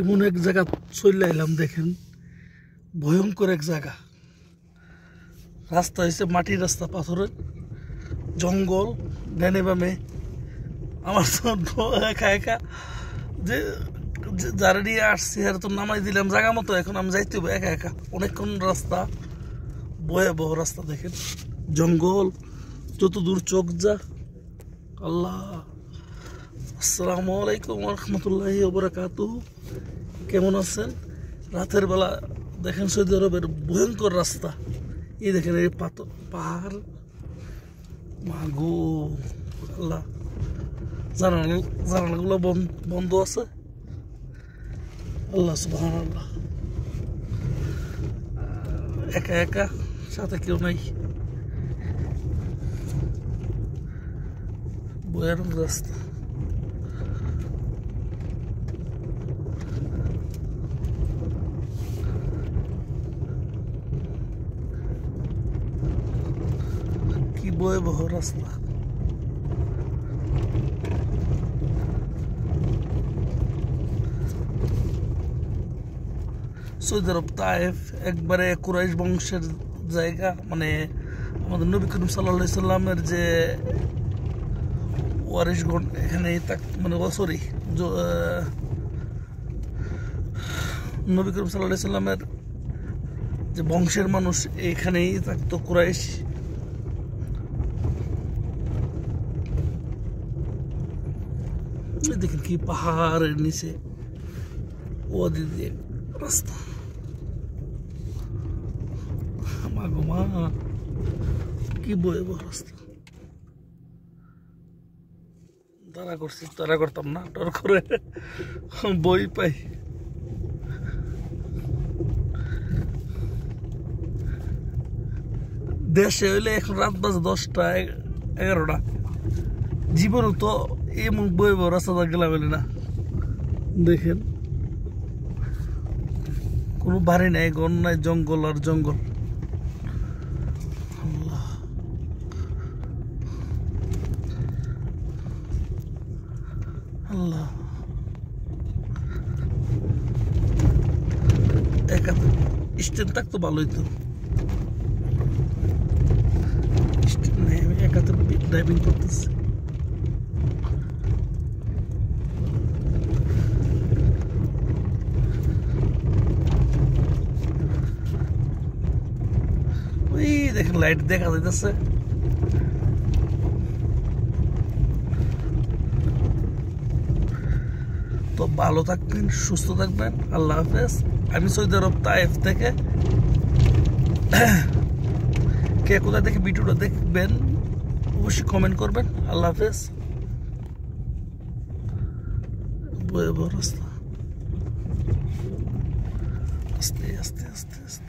কেমন এক জায়গা চলে এলাম দেখেন, ভয়ঙ্কর এক জায়গা। রাস্তা হয়েছে মাটির রাস্তা, পাথরের জঙ্গল ডানে বামে। আমার তো একা একা যে যারা নিয়ে আসছি আর তো নামাই দিলাম জায়গা মতো, এখন আমি যাইতে হবে একা একা। অনেকক্ষণ রাস্তা, ভয়াবহ রাস্তা দেখেন, জঙ্গল যত দূর চোখ যা। আল্লাহ, আসসালামু আলাইকুম রহমতুল্লাহি ওয়া বারাকাতুহু। কেমন আছেন? রাতের বেলা দেখেন সৌদি আরবের ভয়ঙ্কর রাস্তা। এই দেখেন এই পাহাড়, মাগো আল্লাহ, জানালাগুলো বন্ধ আছে। আল্লাহ সুবহানাল্লাহ, একা একা, সাথে কেউ নাই, ভয়ানক রাস্তা। কি ভয়াবহ রাস্তা। সৌদি আরব তায়েফ একবারে কুরাইশ বংশের জায়গা। মানে আমাদের নবী করিম সাল্লাল্লাহু আলাইহি সাল্লামের যে ওয়ারিশগণ এখানে মানে সরি, নবী করিম সাল্লাল্লাহু আলাইহি সাল্লামের যে বংশের মানুষ এখানেই থাকতো, কুরাইশ। দেখেন কি পাহাড়ের নিচে ওয়াদি দিয়ে রাস্তা। মাগো মা, কি ভয়াবহ রাস্তা। তারা করতাম না, ডর করে বই পাই। দেশে হইলে এখন রাত বাজে 10টা 11টা, জীবনও তো এমন ভয়াবহ রাস্তা গেলাম না। দেখেন কোনো বাড়ি নাই, ঘর নাই, জঙ্গল আর জঙ্গল। আল্লাহ, আল্লাহ, একা স্ট্যান্ড থাকতো ভালোই তো। স্ট্যান্ড নেই, আমি একাতে ড্রাইভিং করতেছি। দেখেন লাইট দেখা যাইতেছে। তো ভালো থাকবেন, সুস্থ থাকবেন, আল্লাহ হাফেজ। আমি সৌদি আরব তায়েফ থেকে। কে কোথা থেকে ভিডিওটা দেখবেন অবশ্যই কমেন্ট করবেন। আল্লাহ হাফেজ। ভয়াবহ রাস্তা, আস্তে আস্তে আস্তে আস্তে।